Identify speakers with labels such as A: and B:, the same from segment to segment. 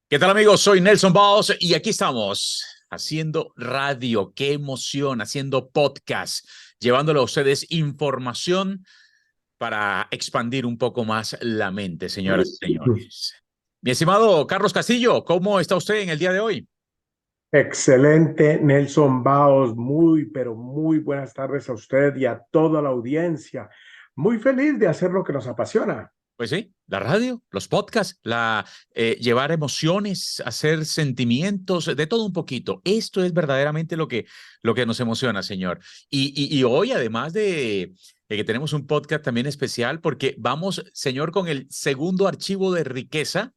A: ¿Qué tal, amigos? Soy Nelson Baos y aquí estamos haciendo radio. ¡Qué emoción! Haciendo podcast, llevándole a ustedes información para expandir un poco más la mente, señoras y señores. Mi estimado Carlos Castillo, ¿cómo está usted en el día de hoy?
B: Excelente, Nelson Baos. Muy, pero muy buenas tardes a usted y a toda la audiencia. Muy feliz de hacer lo que nos apasiona.
A: Pues sí, la radio, los podcasts, llevar emociones, hacer sentimientos, de todo un poquito. Esto es verdaderamente lo que nos emociona, señor. Y hoy, además de que tenemos un podcast también especial, porque vamos, señor, con el segundo archivo de riqueza.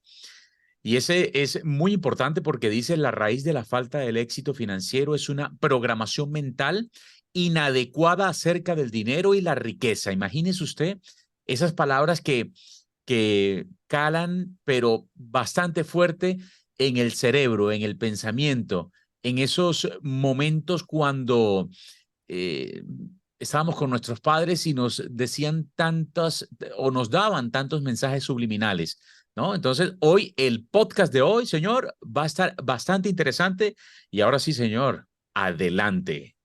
A: Y ese es muy importante porque dice la raíz de la falta del éxito financiero es una programación mental inadecuada acerca del dinero y la riqueza. Imagínese usted esas palabras que calan, pero bastante fuerte en el cerebro, en el pensamiento, en esos momentos cuando eh, estábamos con nuestros padres y nos decían tantas o nos daban tantos mensajes subliminales, ¿no? Entonces, hoy, el podcast de hoy, señor, va a estar bastante interesante. Y ahora sí, señor, adelante.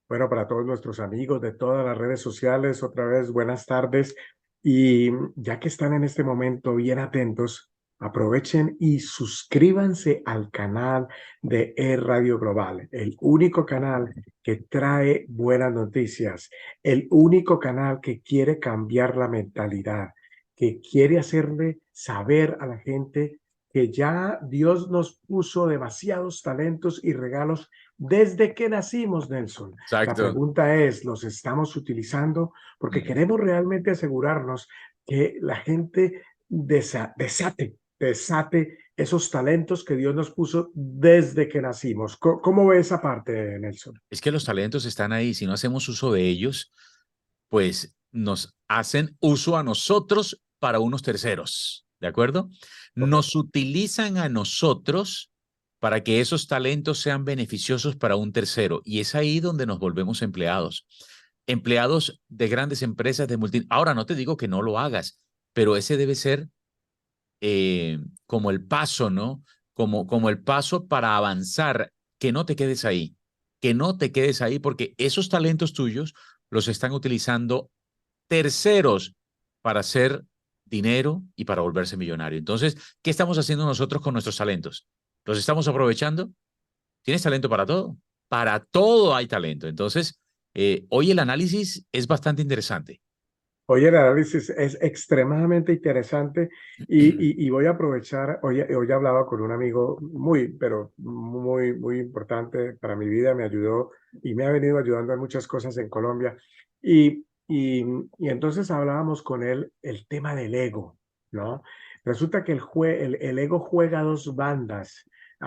B: Bueno, para todos nuestros amigos de todas las redes sociales, otra vez buenas tardes. Y ya que están en este momento bien atentos, aprovechen y suscríbanse al canal de Radio Global, el único canal que trae buenas noticias, el único canal que quiere cambiar la mentalidad, que quiere hacerle saber a la gente que ya Dios nos puso demasiados talentos y regalos desde que nacimos, Nelson. La
A: Exacto.
B: pregunta es, ¿los estamos utilizando? Porque
A: Mm.
B: queremos realmente asegurarnos que la gente desate esos talentos que Dios nos puso desde que nacimos. ¿Cómo ve esa parte, Nelson?
A: Es que los talentos están ahí. Si no hacemos uso de ellos, pues nos hacen uso a nosotros para unos terceros, ¿de acuerdo? Nos utilizan a nosotros para que esos talentos sean beneficiosos para un tercero. Y es ahí donde nos volvemos empleados. Empleados de grandes empresas de multi. Ahora, no te digo que no lo hagas, pero ese debe ser como el paso, ¿no? Como el paso para avanzar, que no te quedes ahí, que no te quedes ahí, porque esos talentos tuyos los están utilizando terceros para hacer dinero y para volverse millonario. Entonces, ¿qué estamos haciendo nosotros con nuestros talentos? ¿Los estamos aprovechando? ¿Tienes talento para todo? Para todo hay talento. Entonces, hoy el análisis es bastante interesante.
B: Hoy el análisis es extremadamente interesante y voy a aprovechar, hoy hablaba con un amigo muy, pero muy, muy importante para mi vida, me ayudó y me ha venido ayudando en muchas cosas en Colombia. Y entonces hablábamos con él el tema del ego, ¿no? Resulta que el ego juega dos bandas,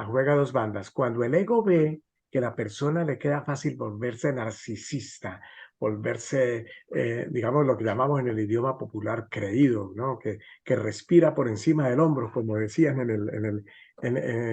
B: juega dos bandas. Cuando el ego ve que la persona le queda fácil volverse narcisista, volverse digamos, lo que llamamos en el idioma popular creído, ¿no? Que respira por encima del hombro, como decían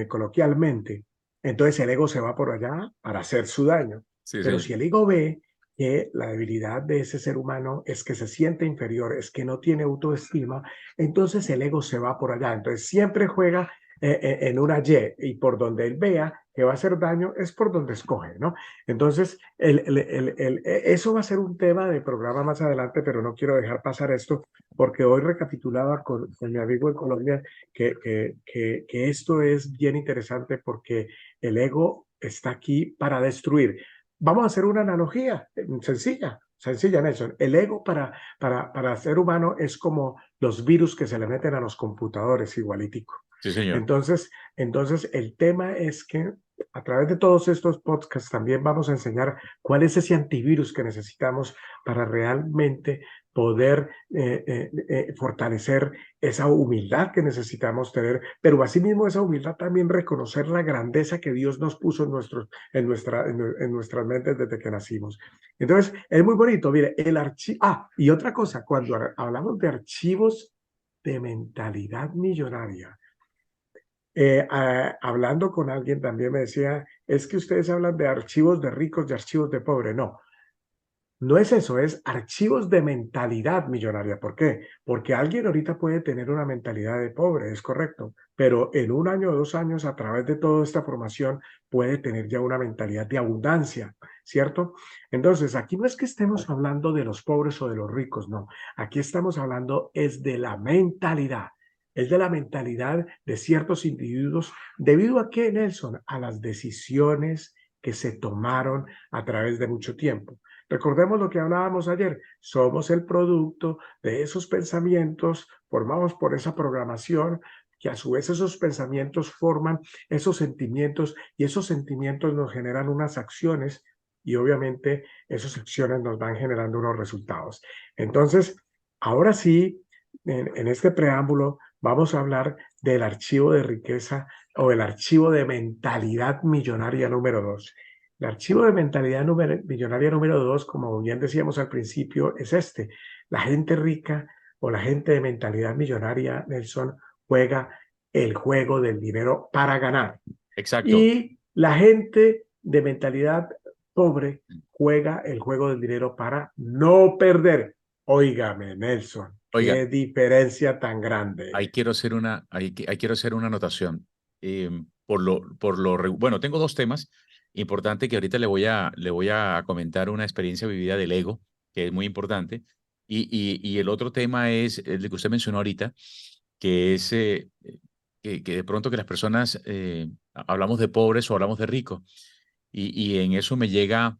B: coloquialmente. Entonces el ego se va por allá para hacer su daño.
A: Sí,
B: Pero
A: señor.
B: si el ego ve que la debilidad de ese ser humano es que se siente inferior, es que no tiene autoestima, entonces el ego se va por allá. Entonces siempre juega en una y por donde él vea que va a hacer daño es por donde escoge, ¿no? Entonces, eso va a ser un tema de programa más adelante, pero no quiero dejar pasar esto porque hoy recapitulaba con mi amigo en Colombia que esto es bien interesante porque el ego está aquí para destruir. Vamos a hacer una analogía sencilla. Sencilla, Nelson. El ego para ser humano es como los virus que se le meten a los computadores, igualitico.
A: Sí, señor.
B: Entonces, el tema es que a través de todos estos podcasts también vamos a enseñar cuál es ese antivirus que necesitamos para realmente poder fortalecer esa humildad que necesitamos tener, pero asimismo esa humildad también reconocer la grandeza que Dios nos puso en nuestras mentes desde que nacimos. Entonces, es muy bonito, mire, el archivo, y otra cosa, cuando hablamos de archivos de mentalidad millonaria, hablando con alguien también me decía, es que ustedes hablan de archivos de ricos y archivos de pobres. No, no es eso, es archivos de mentalidad millonaria. ¿Por qué? Porque alguien ahorita puede tener una mentalidad de pobre, es correcto, pero en 1 año o 2 años, a través de toda esta formación, puede tener ya una mentalidad de abundancia, ¿cierto? Entonces, aquí no es que estemos hablando de los pobres o de los ricos, no. Aquí estamos hablando es de la mentalidad. Es de la mentalidad de ciertos individuos. ¿Debido a qué, Nelson? A las decisiones que se tomaron a través de mucho tiempo. Recordemos lo que hablábamos ayer, somos el producto de esos pensamientos formados por esa programación, que a su vez esos pensamientos forman esos sentimientos y esos sentimientos nos generan unas acciones y obviamente esas acciones nos van generando unos resultados. Entonces, ahora sí, en este preámbulo vamos a hablar del archivo de riqueza o el archivo de mentalidad millonaria número 2. El archivo de mentalidad millonaria número 2, como bien decíamos al principio, es este. La gente rica o la gente de mentalidad millonaria, Nelson, juega el juego del dinero para ganar.
A: Exacto.
B: Y la gente de mentalidad pobre juega el juego del dinero para no perder. Óigame, Nelson,
A: Oiga,
B: qué diferencia tan grande.
A: ahí quiero hacer una anotación. Bueno, tengo dos temas importantes que ahorita le voy a comentar una experiencia vivida del ego, que es muy importante. Y el otro tema es el que usted mencionó ahorita, que es que de pronto que las personas hablamos de pobres o hablamos de ricos. Y en eso me llega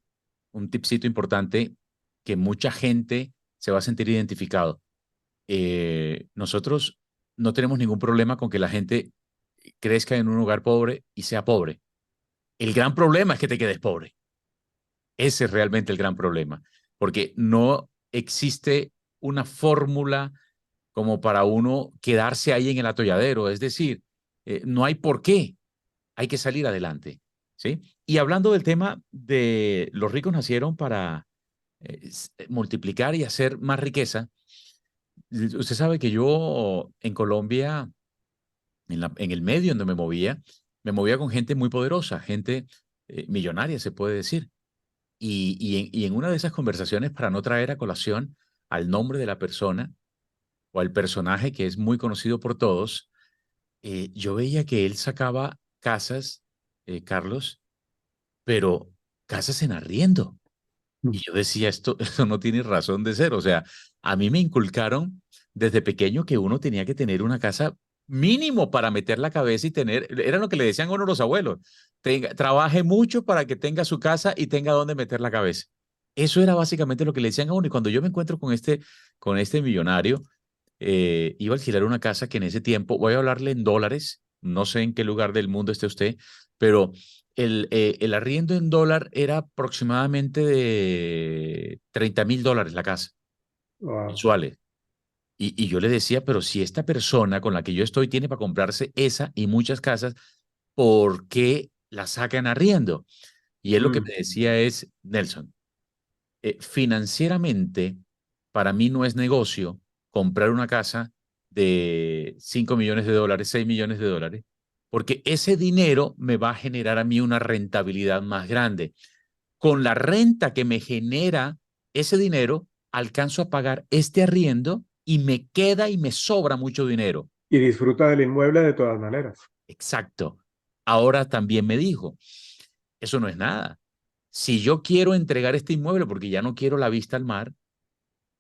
A: un tipcito importante que mucha gente se va a sentir identificado. Nosotros no tenemos ningún problema con que la gente crezca en un hogar pobre y sea pobre. El gran problema es que te quedes pobre. Ese es realmente el gran problema, porque no existe una fórmula como para uno quedarse ahí en el atolladero. Es decir, no hay por qué, hay que salir adelante. ¿Sí? Y hablando del tema de los ricos nacieron para multiplicar y hacer más riqueza, usted sabe que yo en Colombia, en el medio donde me movía con gente muy poderosa, gente millonaria, se puede decir. Y en una de esas conversaciones, para no traer a colación al nombre de la persona o al personaje que es muy conocido por todos, yo veía que él sacaba casas, Carlos, pero casas en arriendo. Y yo decía, esto no tiene razón de ser. O sea, a mí me inculcaron desde pequeño que uno tenía que tener una casa mínimo para meter la cabeza y tener, era lo que le decían a uno los abuelos, trabaje mucho para que tenga su casa y tenga donde meter la cabeza. Eso era básicamente lo que le decían a uno. Y cuando yo me encuentro con este millonario, iba a alquilar una casa que en ese tiempo, voy a hablarle en dólares, no sé en qué lugar del mundo esté usted, pero el arriendo en dólar era aproximadamente de $30,000 la casa,
B: Wow.
A: mensuales. Y yo le decía, pero si esta persona con la que yo estoy tiene para comprarse esa y muchas casas, ¿por qué la saca en arriendo? Y él lo que me decía es, Nelson, financieramente, para mí no es negocio comprar una casa de $5 millones, $6 millones, porque ese dinero me va a generar a mí una rentabilidad más grande. Con la renta que me genera ese dinero, alcanzo a pagar este arriendo y me queda y me sobra mucho dinero.
B: Y disfruta del inmueble de todas maneras.
A: Exacto. Ahora también me dijo, eso no es nada. Si yo quiero entregar este inmueble porque ya no quiero la vista al mar,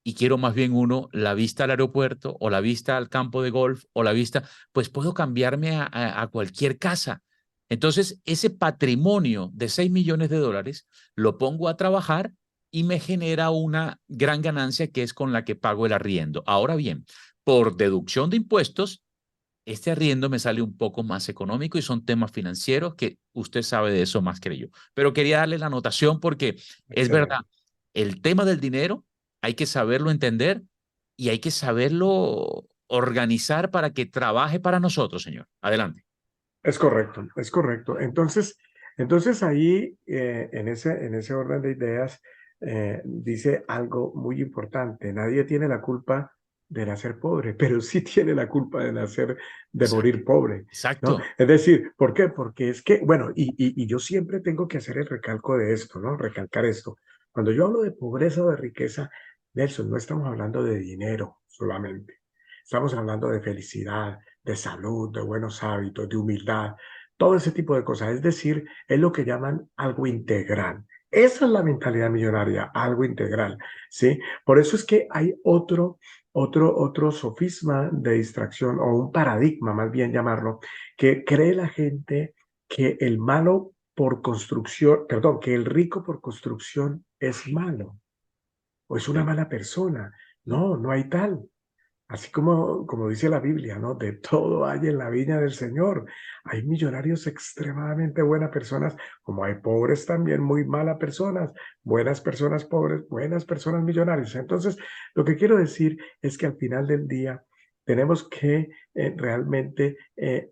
A: y quiero más bien la vista al aeropuerto o la vista al campo de golf o la vista, pues puedo cambiarme a cualquier casa. Entonces, ese patrimonio de $6 millones lo pongo a trabajar y me genera una gran ganancia que es con la que pago el arriendo. Ahora bien, por deducción de impuestos, este arriendo me sale un poco más económico y son temas financieros que usted sabe de eso más que yo. Pero quería darle la anotación porque es verdad,
B: Excelente.
A: el tema del dinero hay que saberlo entender y hay que saberlo organizar para que trabaje para nosotros, señor. Adelante.
B: Es correcto, es correcto. Entonces ahí, en ese orden de ideas, dice algo muy importante. Nadie tiene la culpa de nacer pobre, pero sí tiene la culpa de nacer, de
A: Exacto.
B: morir pobre, ¿no?
A: Exacto.
B: Es decir, ¿por qué? Porque es que, bueno, y yo siempre tengo que hacer el recalco de esto, ¿no? Recalcar esto. Cuando yo hablo de pobreza o de riqueza, Nelson, no estamos hablando de dinero solamente. Estamos hablando de felicidad, de salud, de buenos hábitos, de humildad, todo ese tipo de cosas. Es decir, es lo que llaman algo integral. Esa es la mentalidad millonaria, algo integral, ¿sí? Por eso es que hay otro sofisma de distracción o un paradigma, más bien llamarlo, que cree la gente que el malo por construcción, perdón, que el rico por construcción es malo o es una
A: Sí.
B: mala persona. No, no hay tal. Así como dice la Biblia, ¿no? De todo hay en la viña del Señor. Hay millonarios extremadamente buenas personas, como hay pobres también, muy malas personas, buenas personas pobres, buenas personas millonarias. Entonces, lo que quiero decir es que al final del día tenemos que realmente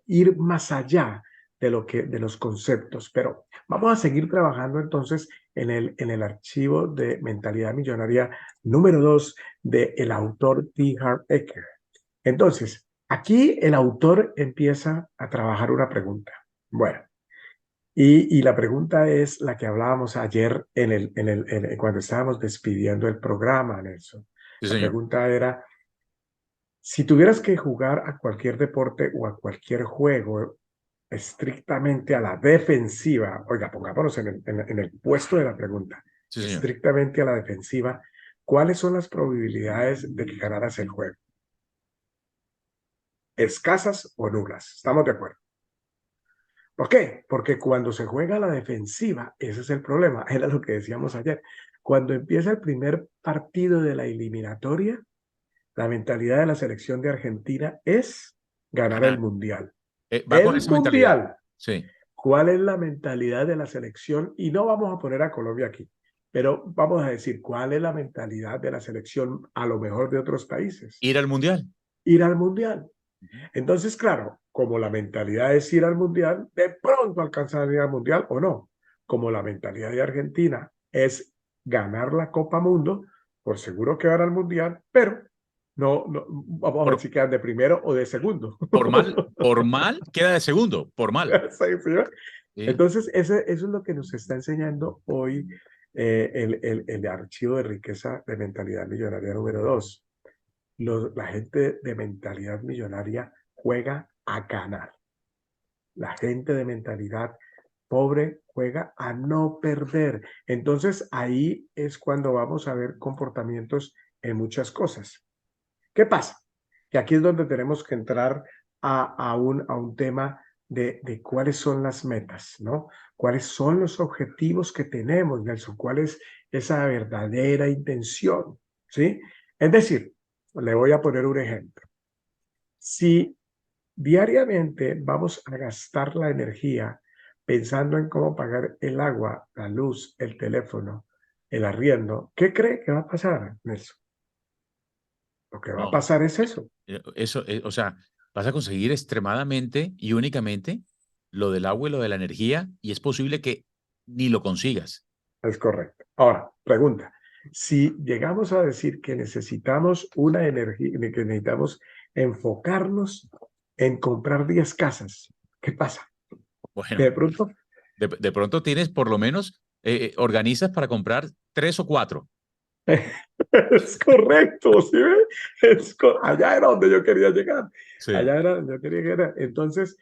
B: ir más allá de los conceptos. Pero vamos a seguir trabajando entonces en el archivo de mentalidad millonaria número 2 del autor T. Harv Eker. Entonces, aquí el autor empieza a trabajar una pregunta. Bueno, y la pregunta es la que hablábamos ayer cuando estábamos despidiendo el programa, Nelson.
A: Sí,
B: La
A: señor.
B: pregunta era, si tuvieras que jugar a cualquier deporte o a cualquier juego estrictamente a la defensiva, oiga, pongámonos en el puesto de la pregunta,
A: Sí, señor.
B: estrictamente a la defensiva, ¿cuáles son las probabilidades de que ganaras el juego? ¿Escasas o nulas? ¿Estamos de acuerdo? ¿Por qué? Porque cuando se juega a la defensiva, ese es el problema, era lo que decíamos ayer. Cuando empieza el primer partido de la eliminatoria, la mentalidad de la selección de Argentina es ganar el
A: Ganar.
B: mundial.
A: Va con
B: El
A: esa mentalidad.
B: mundial.
A: Sí.
B: ¿Cuál es la mentalidad de la selección? Y no vamos a poner a Colombia aquí, pero vamos a decir cuál es la mentalidad de la selección a lo mejor de otros países.
A: Ir al mundial.
B: Ir al mundial.
A: Ujú.
B: Entonces, claro, como la mentalidad es ir al mundial, de pronto alcanzar a ir al mundial o no. Como la mentalidad de Argentina es ganar la Copa Mundo, por seguro que van al mundial, pero no, vamos a ver
A: Por,
B: si quedan de primero o de segundo.
A: por mal, queda de segundo, por mal.
B: Sí, ¿sí?
A: Sí.
B: Entonces, eso es lo que nos está enseñando hoy el archivo de riqueza de mentalidad millonaria número 2. La gente de mentalidad millonaria juega a ganar. La gente de mentalidad pobre juega a no perder. Entonces ahí es cuando vamos a ver comportamientos en muchas cosas. ¿Qué pasa? Que aquí es donde tenemos que entrar a un tema de cuáles son las metas, ¿no? ¿Cuáles son los objetivos que tenemos, Nelson? ¿Cuál es esa verdadera intención? ¿Sí? Es decir, le voy a poner un ejemplo. Si diariamente vamos a gastar la energía pensando en cómo pagar el agua, la luz, el teléfono, el arriendo, ¿qué cree que va a pasar, Nelson? Lo que va a
A: No,
B: pasar es eso.
A: eso, o sea, vas a conseguir extremadamente y únicamente lo del agua y lo de la energía y es posible que ni lo consigas.
B: Es correcto. Ahora, pregunta. Si llegamos a decir que necesitamos una energía, que necesitamos enfocarnos en comprar 10 casas, ¿qué pasa? Que
A: Bueno,
B: de pronto
A: de pronto tienes por lo menos, organizas para comprar 3 o 4.
B: es correcto, ¿sí ve? Allá era donde yo quería llegar.
A: Sí.
B: Allá era donde yo quería llegar. Entonces,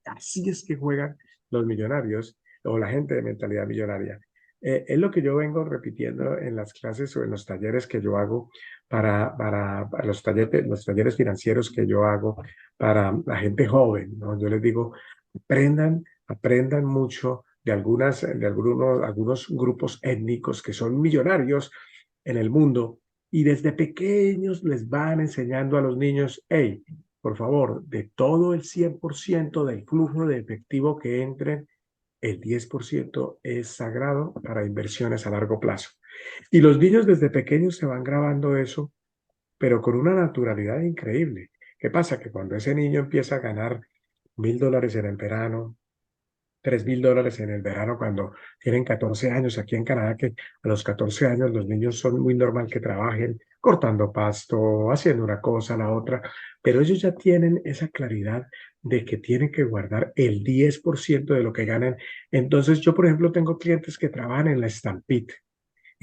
B: así es que juegan los millonarios o la gente de mentalidad millonaria. Es lo que yo vengo repitiendo en las clases o en los talleres que yo hago para los talleres financieros que yo hago para la gente joven, ¿no? Yo les digo, aprendan mucho de algunos grupos étnicos que son millonarios en el mundo y desde pequeños les van enseñando a los niños, hey, por favor, de todo el 100% del flujo de efectivo que entren, el 10% es sagrado para inversiones a largo plazo. Y los niños desde pequeños se van grabando eso, pero con una naturalidad increíble. ¿Qué pasa? Que cuando ese niño empieza a ganar $1,000 en el verano, $3,000 en el verano cuando tienen 14 años aquí en Canadá, que a los 14 años los niños son muy normal que trabajen cortando pasto, haciendo una cosa, la otra, pero ellos ya tienen esa claridad de que tienen que guardar el 10% de lo que ganan. Entonces yo, por ejemplo, tengo clientes que trabajan en la Stampede.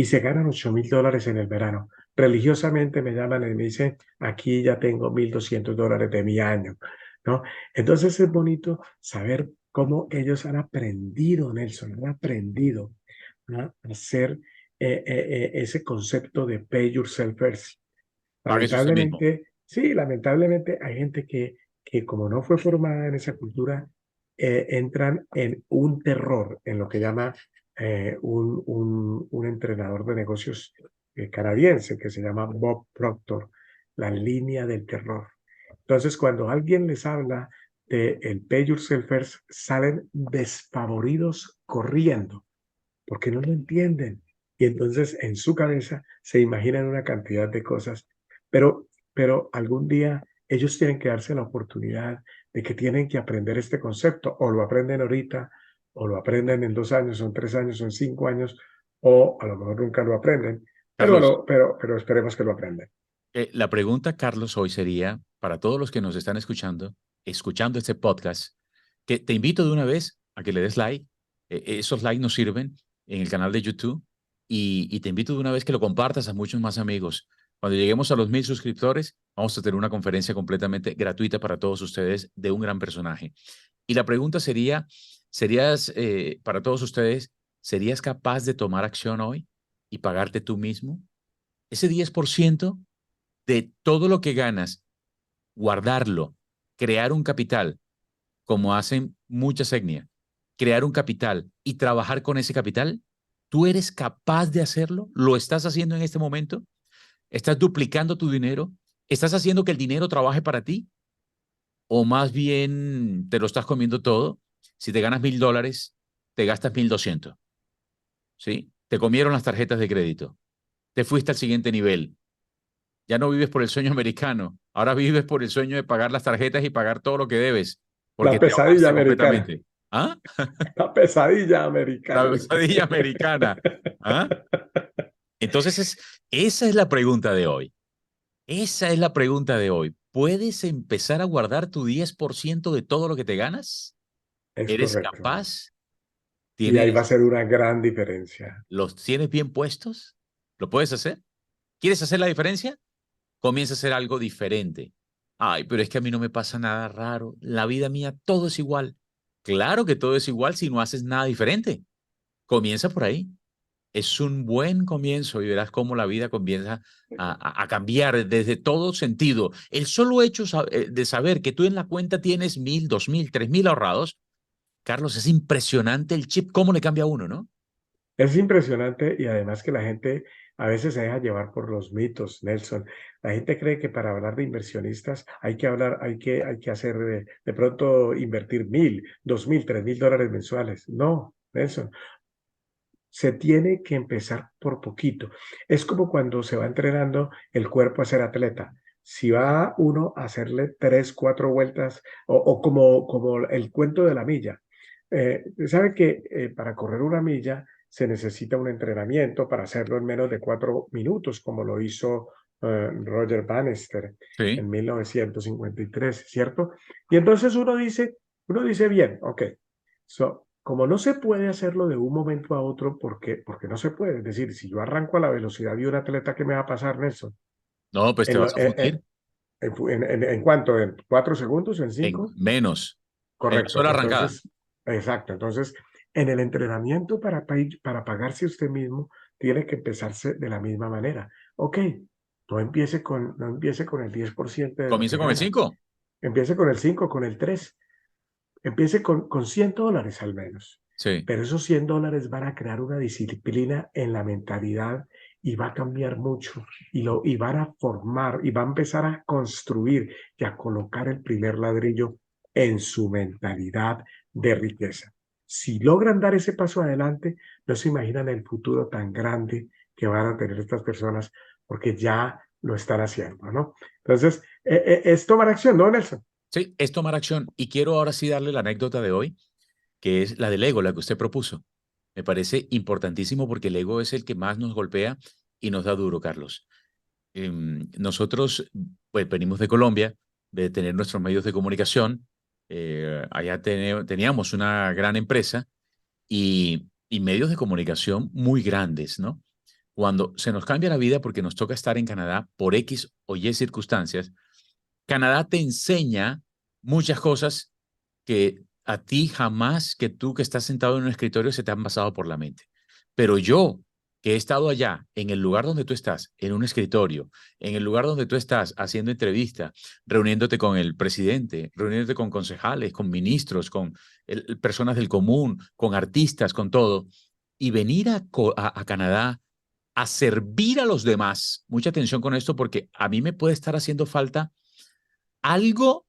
B: y se ganan $8.000 en el verano. Religiosamente me llaman y me dicen, aquí ya tengo $1.200 de mi año, ¿no? Entonces es bonito saber cómo ellos han aprendido, Nelson, han aprendido a hacer ese concepto de pay yourself first.
A: Páguese usted mismo.
B: Lamentablemente, sí, lamentablemente hay gente que como no fue formada en esa cultura, entran en un terror, en lo que llama un entrenador de negocios canadiense que se llama Bob Proctor, la línea del terror. Entonces, cuando alguien les habla de el Pay Yourself First, salen despavoridos corriendo porque no lo entienden. Y entonces en su cabeza se imaginan una cantidad de cosas, pero algún día ellos tienen que darse la oportunidad de que tienen que aprender este concepto, o lo aprenden ahorita, o lo aprenden en 2 años, o en 3 años, o en 5 años, o a lo mejor nunca lo aprenden,
A: Carlos,
B: pero esperemos que lo aprendan.
A: la pregunta, Carlos, hoy sería para todos los que nos están escuchando este podcast, que te invito de una vez a que le des like. Esos likes nos sirven en el canal de YouTube y te invito de una vez que lo compartas a muchos más amigos. Cuando lleguemos a los 1,000 suscriptores, vamos a tener una conferencia completamente gratuita para todos ustedes de un gran personaje. Y la pregunta sería, para todos ustedes, ¿serías capaz de tomar acción hoy y pagarte tú mismo? Ese 10% de todo lo que ganas, guardarlo, crear un capital, como hacen muchas etnias, crear un capital y trabajar con ese capital, ¿tú eres capaz de hacerlo? ¿Lo estás haciendo en este momento? ¿Estás duplicando tu dinero? ¿Estás haciendo que el dinero trabaje para ti? ¿O más bien te lo estás comiendo todo? Si te ganas $1,000, te gastas 1,200, ¿sí? Te comieron las tarjetas de crédito. Te fuiste al siguiente nivel. Ya no vives por el sueño americano, ahora vives por el sueño de pagar las tarjetas y pagar todo lo que debes,
B: La
A: porque te
B: pesadilla
A: ahogaste
B: americana,
A: completamente. ¿Ah?
B: la pesadilla
A: La
B: americana.
A: pesadilla americana. ¿Ah? Entonces, esa es la pregunta de hoy. Esa es la pregunta de hoy. ¿Puedes empezar a guardar tu 10% de todo lo que te ganas?
B: Es
A: ¿Eres
B: correcto.
A: capaz?
B: Y ahí va a
A: ¿Tienes,
B: ser una gran diferencia.
A: los tienes bien puestos? ¿Lo puedes hacer? ¿Quieres hacer la diferencia? Comienza a hacer algo diferente. Ay, pero es que a mí no me pasa nada raro. La vida mía, todo es igual. Claro que todo es igual si no haces nada diferente. Comienza por ahí. Es un buen comienzo y verás cómo la vida comienza a cambiar desde todo sentido. El solo hecho de saber que tú en la cuenta tienes 1,000, 2,000, 3,000 ahorrados, Carlos, es impresionante el chip, cómo le cambia a uno, ¿no?
B: Es impresionante y además que la gente a veces se deja llevar por los mitos, Nelson. La gente cree que para hablar de inversionistas hay que hablar, hay que hacer de pronto invertir 1.000, 2.000, $3.000 mensuales. No, Nelson, se tiene que empezar por poquito. Es como cuando se va entrenando el cuerpo a ser atleta. Si va uno a hacerle 3, 4 vueltas o como el cuento de la milla. Sabe que para correr una milla se necesita un entrenamiento para hacerlo en menos de 4 minutos, como lo hizo Roger Bannister
A: Sí.
B: en 1953, ¿cierto? Y entonces uno dice bien, ok, como no se puede hacerlo de un momento a otro, porque no se puede. Es decir, si yo arranco a la velocidad de un atleta, ¿qué me va a pasar, Nelson?
A: No, pues te
B: ¿En,
A: vas
B: lo-
A: a fundir
B: en cuánto? ¿En 4 segundos? ¿En
A: en
B: 5?
A: menos
B: Correcto.
A: sola arrancada.
B: Entonces, exacto. Entonces, en el entrenamiento para pagarse usted mismo, tiene que empezarse de la misma manera. Ok, no empiece con el 10% de lo
A: Comienza
B: que
A: con el
B: gana.
A: 5.
B: Empiece con el 5, con el 3. Empiece con $100 al menos,
A: Sí.
B: pero esos $100 van a crear una disciplina en la mentalidad y va a cambiar mucho y van a formar y va a empezar a construir y a colocar el primer ladrillo en su mentalidad de riqueza. Si logran dar ese paso adelante, no se imaginan el futuro tan grande que van a tener estas personas porque ya lo están haciendo, ¿no? Entonces, es tomar acción, ¿no, Nelson?
A: Sí, es tomar acción. Y quiero ahora sí darle la anécdota de hoy, que es la del ego, la que usted propuso. Me parece importantísimo porque el ego es el que más nos golpea y nos da duro, Carlos. Nosotros, pues, venimos de Colombia, de tener nuestros medios de comunicación. Allá teníamos una gran empresa y medios de comunicación muy grandes, ¿no? cuando se nos cambia la vida porque nos toca estar en Canadá por X o Y circunstancias, Canadá te enseña muchas cosas que a ti jamás, que tú que estás sentado en un escritorio, se te han pasado por la mente. Pero yo, que he estado allá, en el lugar donde tú estás, en un escritorio, en el lugar donde tú estás haciendo entrevistas, reuniéndote con el presidente, reuniéndote con concejales, con ministros, con personas del común, con artistas, con todo, y venir a Canadá a servir a los demás. Mucha atención con esto porque a mí me puede estar haciendo falta algo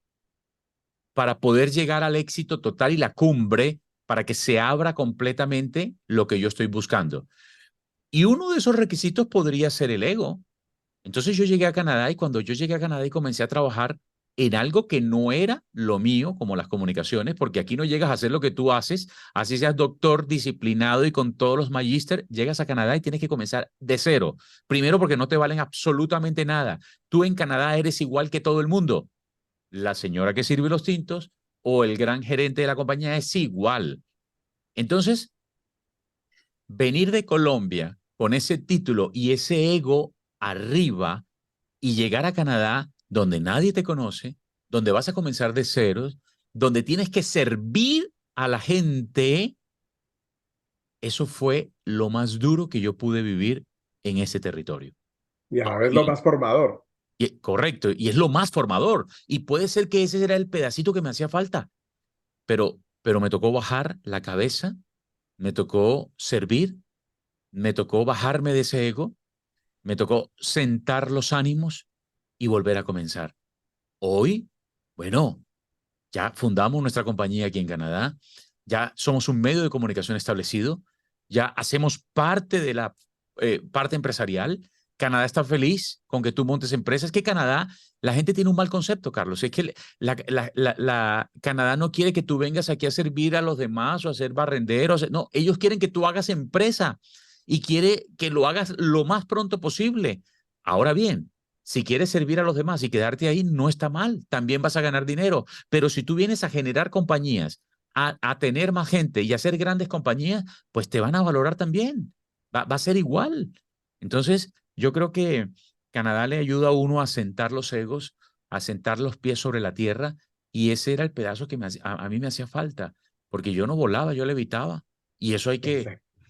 A: para poder llegar al éxito total y la cumbre para que se abra completamente lo que yo estoy buscando. Y uno de esos requisitos podría ser el ego. Entonces yo llegué a Canadá y cuando yo llegué a Canadá y comencé a trabajar en algo que no era lo mío, como las comunicaciones, porque aquí no llegas a hacer lo que tú haces, así seas doctor disciplinado y con todos los magíster, llegas a Canadá y tienes que comenzar de cero. Primero porque no te valen absolutamente nada. Tú en Canadá eres igual que todo el mundo. La señora que sirve los tintos o el gran gerente de la compañía es igual. Entonces, venir de Colombia con ese título y ese ego arriba y llegar a Canadá donde nadie te conoce, donde vas a comenzar de ceros, donde tienes que servir a la gente, eso fue lo más duro que yo pude vivir en ese territorio.
B: Y a la
A: Ahora
B: vez lo
A: bien,
B: más formador.
A: correcto, y es lo más formador, y puede ser que ese era el pedacito que me hacía falta, pero me tocó bajar la cabeza, me tocó servir, me tocó bajarme de ese ego, me tocó sentar los ánimos y volver a comenzar. Hoy, bueno, ya fundamos nuestra compañía aquí en Canadá, ya somos un medio de comunicación establecido, ya hacemos parte de la parte empresarial. Canadá está feliz con que tú montes empresas. Es que Canadá, la gente tiene un mal concepto, Carlos. Es que Canadá no quiere que tú vengas aquí a servir a los demás o a ser barrenderos. No, ellos quieren que tú hagas empresa y quiere que lo hagas lo más pronto posible. Ahora bien, si quieres servir a los demás y quedarte ahí, no está mal. También vas a ganar dinero. Pero si tú vienes a generar compañías, a tener más gente y a hacer grandes compañías, pues te van a valorar también. Va a ser igual. Entonces, yo creo que Canadá le ayuda a uno a sentar los egos, a sentar los pies sobre la tierra, y ese era el pedazo que a mí me hacía falta, porque yo no volaba, yo levitaba. Y
B: Exacto.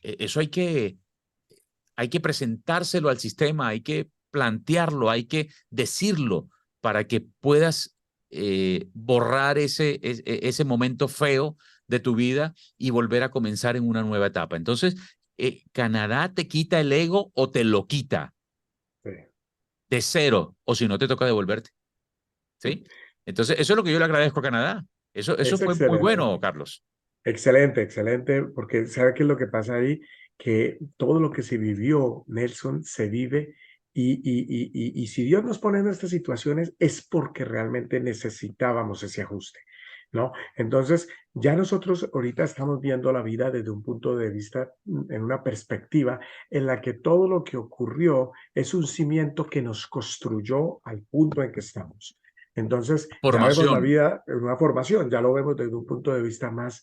A: eso hay que presentárselo al sistema, hay que plantearlo, hay que decirlo para que puedas borrar ese momento feo de tu vida y volver a comenzar en una nueva etapa. Entonces, Canadá te quita el ego o te lo quita
B: Sí.
A: de cero, o si no te toca devolverte, ¿sí? Entonces, eso es lo que yo le agradezco a Canadá. Eso
B: Es
A: fue muy
B: excelente.
A: bueno, Carlos.
B: Excelente, excelente, porque ¿sabe qué es lo que pasa ahí? Que todo lo que se vivió, Nelson, se vive y si Dios nos pone en estas situaciones es porque realmente necesitábamos ese ajuste, ¿no? Entonces, ya nosotros ahorita estamos viendo la vida desde un punto de vista, en una perspectiva en la que todo lo que ocurrió es un cimiento que nos construyó al punto en que estamos. Entonces, ya vemos la
A: Formación.
B: vida en una formación, ya lo vemos desde un punto de vista más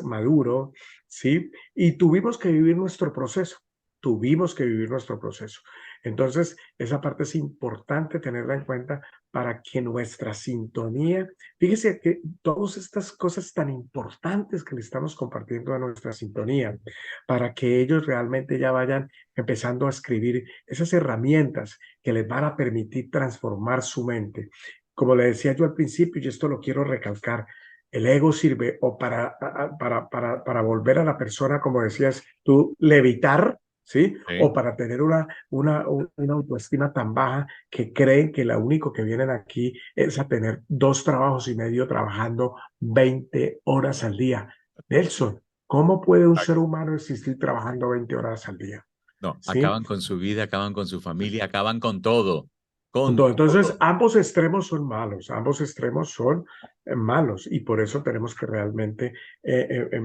B: maduro, ¿sí? Y tuvimos que vivir nuestro proceso, tuvimos que vivir nuestro proceso. Entonces, esa parte es importante tenerla en cuenta para que nuestra sintonía, fíjese que todas estas cosas tan importantes que le estamos compartiendo a nuestra sintonía, para que ellos realmente ya vayan empezando a escribir esas herramientas que les van a permitir transformar su mente. Como le decía yo al principio, y esto lo quiero recalcar, el ego sirve o para volver a la persona, como decías tú, levitar, ¿sí? O
A: ¿Sí?
B: para tener una autoestima tan baja que creen que lo único que vienen aquí es a tener 2 trabajos y medio trabajando 20 horas al día. Nelson, ¿cómo puede un ser humano existir trabajando 20 horas al día?
A: No,
B: ¿Sí?
A: acaban con su vida, acaban con su familia, acaban con todo, con
B: Entonces,
A: todo.
B: ambos extremos son malos, ambos extremos son malos y por eso tenemos que realmente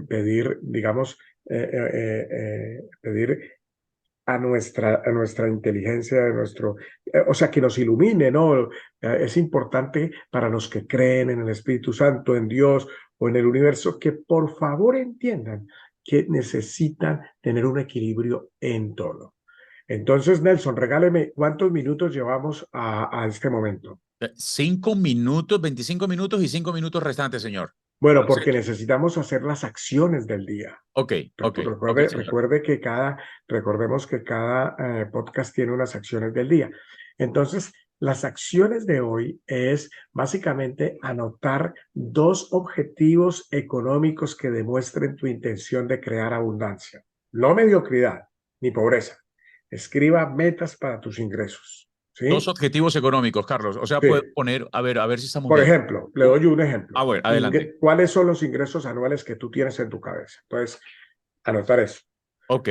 B: pedir, digamos, pedir a nuestra inteligencia, o sea, que nos ilumine, ¿no? Es importante para los que creen en el Espíritu Santo, en Dios o en el universo, que por favor entiendan que necesitan tener un equilibrio en todo. Entonces, Nelson, regáleme cuántos minutos llevamos a este momento.
A: 5 minutos, 25 minutos y 5 minutos restantes, señor.
B: Bueno,
A: Entonces,
B: porque necesitamos hacer las acciones del día.
A: ok, ok, ok,
B: Recuerde,
A: señor.
B: recordemos que cada podcast tiene unas acciones del día. Entonces, las acciones de hoy es básicamente anotar 2 objetivos económicos que demuestren tu intención de crear abundancia. No mediocridad ni pobreza. Escriba metas para tus ingresos.
A: Dos
B: ¿Sí?
A: objetivos económicos, Carlos. O sea,
B: Sí.
A: puedo poner, a ver si estamos
B: Por
A: bien.
B: ejemplo, le doy un ejemplo.
A: Ver, adelante.
B: ¿Cuáles son los ingresos anuales que tú tienes en tu cabeza? Entonces, anotar eso.
A: Ok,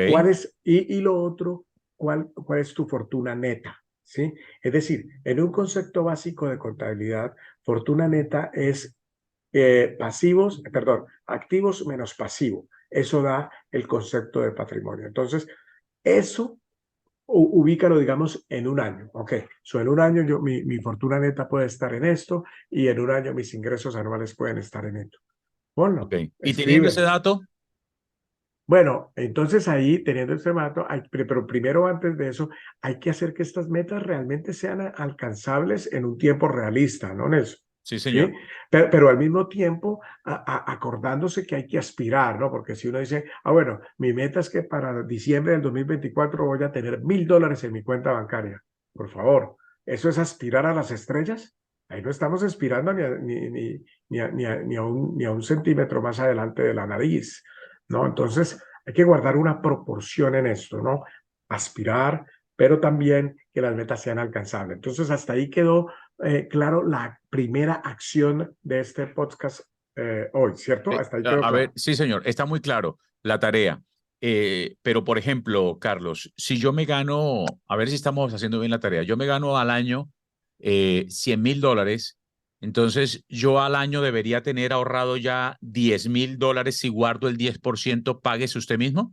B: Y lo otro, ¿cuál es tu fortuna neta? ¿Sí? Es decir, en un concepto básico de contabilidad, fortuna neta es activos menos pasivo. Eso da el concepto de patrimonio. Entonces, eso ubícalo, digamos, en un año. Ok, en un año mi fortuna neta puede estar en esto y en un año mis ingresos anuales pueden estar en esto. Ponlo,
A: ok. Y teniendo ese
B: escribe.
A: dato,
B: Bueno, entonces ahí, teniendo este mato, pero primero antes de eso, hay que hacer que estas metas realmente sean alcanzables en un tiempo realista, ¿no, Nelson?
A: sí,
B: ¿Sí?
A: señor.
B: Pero al mismo tiempo acordándose que hay que aspirar, ¿no? Porque si uno dice, bueno, mi meta es que para diciembre del 2024 voy a tener $1,000 en mi cuenta bancaria. Por favor, ¿eso es aspirar a las estrellas? Ahí no estamos aspirando ni a un centímetro más adelante de la nariz, ¿no? Entonces, hay que guardar una proporción en esto, ¿no? Aspirar, pero también que las metas sean alcanzables. Entonces, hasta ahí quedó claro la primera acción de este podcast hoy, ¿cierto? Hasta ahí quedó
A: A ver,
B: claro.
A: sí, señor, está muy claro la tarea. Pero, por ejemplo, Carlos, si yo me gano, a ver si estamos haciendo bien la tarea, yo me gano al año $100,000, entonces yo al año debería tener ahorrado ya $10,000 si guardo el 10%, páguese usted mismo.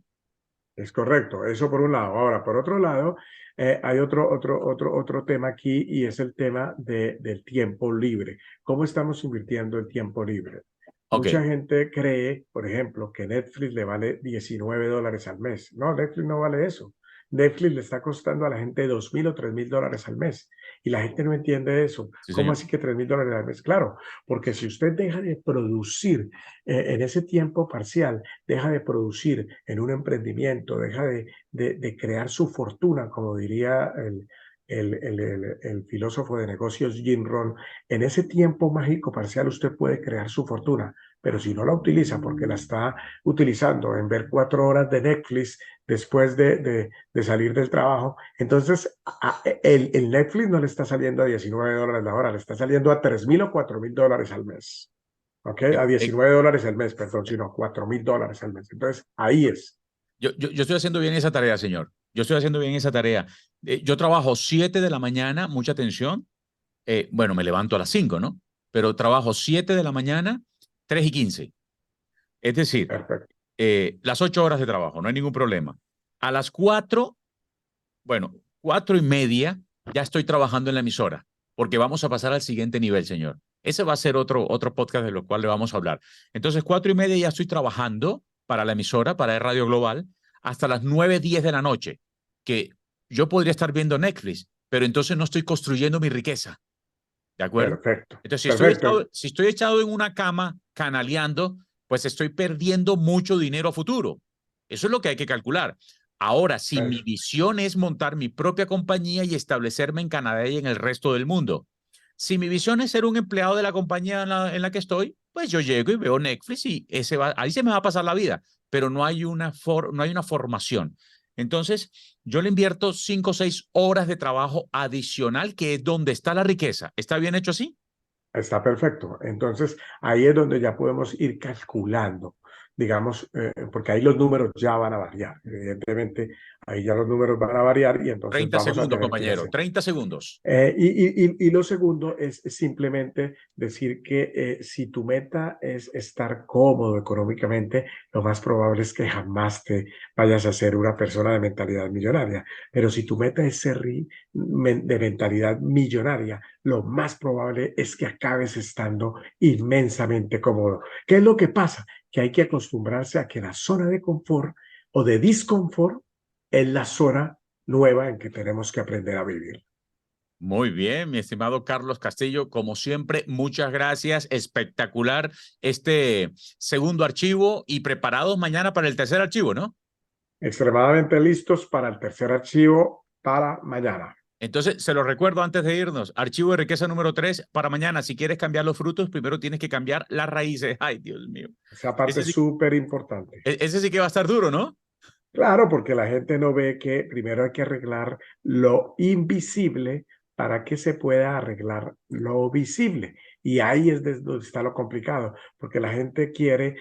B: Es correcto, eso por un lado. Ahora, por otro lado, hay otro tema aquí y es el tema del tiempo libre. ¿Cómo estamos invirtiendo el tiempo libre?
A: Ok,
B: Mucha gente cree, por ejemplo, que Netflix le vale $19 al mes. No, Netflix no vale eso. Netflix le está costando a la gente $2,000 o $3,000 al mes. Y la gente no entiende eso.
A: sí,
B: ¿Cómo
A: señor.
B: así que $3,000 al mes? Claro, porque si usted deja de producir en ese tiempo parcial, deja de producir en un emprendimiento, deja de crear su fortuna, como diría el filósofo de negocios Jim Rohn, en ese tiempo mágico parcial usted puede crear su fortuna, pero si no la utiliza porque la está utilizando en ver 4 horas de Netflix después de salir del trabajo, entonces el Netflix no le está saliendo a $19 la hora, le está saliendo a $3,000 o $4,000 al mes. ¿Ok?
A: Eh,
B: A
A: eh,
B: $19 al mes, perdón, sino $4,000 al mes. Entonces, ahí es.
A: yo estoy haciendo bien esa tarea, señor. Yo estoy haciendo bien esa tarea. Yo trabajo 7 de la mañana, mucha atención. Bueno, me levanto a las 5, ¿no? Pero trabajo 7 de la mañana, 3:15. Es decir,
B: Perfecto.
A: las 8 horas de trabajo, no hay ningún problema. A las 4, bueno, 4:30, ya estoy trabajando en la emisora, porque vamos a pasar al siguiente nivel, señor. Ese va a ser otro podcast de lo cual le vamos a hablar. Entonces, 4:30 ya estoy trabajando para la emisora, para Radio Global, hasta las 9:10 de la noche, que yo podría estar viendo Netflix, pero entonces no estoy construyendo mi riqueza. ¿De acuerdo?
B: Perfecto.
A: Entonces,
B: Perfecto.
A: si estoy echado en una cama canaleando, pues estoy perdiendo mucho dinero a futuro. Eso es lo que hay que calcular. Ahora, si mi
B: Eso.
A: visión es montar mi propia compañía y establecerme en Canadá y en el resto del mundo, si mi visión es ser un empleado de la compañía en la que estoy, pues yo llego y veo Netflix y ahí se me va a pasar la vida, pero no hay una formación. Entonces, yo le invierto 5 o 6 horas de trabajo adicional, que es donde está la riqueza. ¿Está bien hecho así?
B: Está perfecto. Entonces, ahí es donde ya podemos ir calculando, digamos, porque ahí los números ya van a variar. Evidentemente, ahí ya los números van a variar y entonces
A: 30
B: vamos a
A: segundos,
B: tener que
A: compañero.
B: hacer.
A: 30 segundos.
B: Y lo segundo es simplemente decir que si tu meta es estar cómodo económicamente, lo más probable es que jamás te vayas a ser una persona de mentalidad millonaria. Pero si tu meta es ser de mentalidad millonaria, lo más probable es que acabes estando inmensamente cómodo. ¿Qué es lo que pasa? Que hay que acostumbrarse a que la zona de confort o de disconfort es la zona nueva en que tenemos que aprender a vivir.
A: Muy bien, mi estimado Carlos Castillo, como siempre, muchas gracias. Espectacular este segundo archivo y preparados mañana para el tercer archivo, ¿no?
B: Extremadamente listos para el tercer archivo para mañana.
A: Entonces, se lo recuerdo antes de irnos. Archivo de riqueza número 3 para mañana. Si quieres cambiar los frutos, primero tienes que cambiar las raíces. Ay, Dios mío.
B: Esa parte
A: Ese
B: es
A: sí,
B: súper importante.
A: ese sí que va a estar duro, ¿no?
B: Claro, porque la gente no ve que primero hay que arreglar lo invisible para que se pueda arreglar lo visible. Y ahí es donde está lo complicado, porque la gente quiere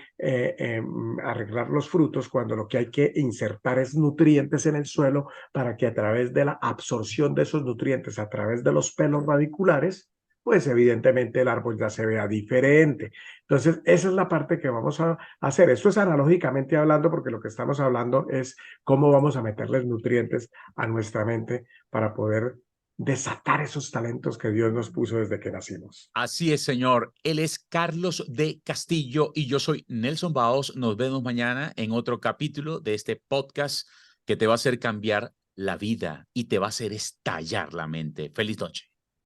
B: arreglar los frutos cuando lo que hay que insertar es nutrientes en el suelo para que a través de la absorción de esos nutrientes, a través de los pelos radiculares, pues evidentemente el árbol ya se vea diferente. Entonces, esa es la parte que vamos a hacer. Esto es analógicamente hablando, porque lo que estamos hablando es cómo vamos a meterles nutrientes a nuestra mente para poder desatar esos talentos que Dios nos puso desde que nacimos.
A: Así es, señor. Él es Carlos de Castillo y yo soy Nelson Baos. Nos vemos mañana en otro capítulo de este podcast que te va a hacer cambiar la vida y te va a hacer estallar la mente. Feliz noche.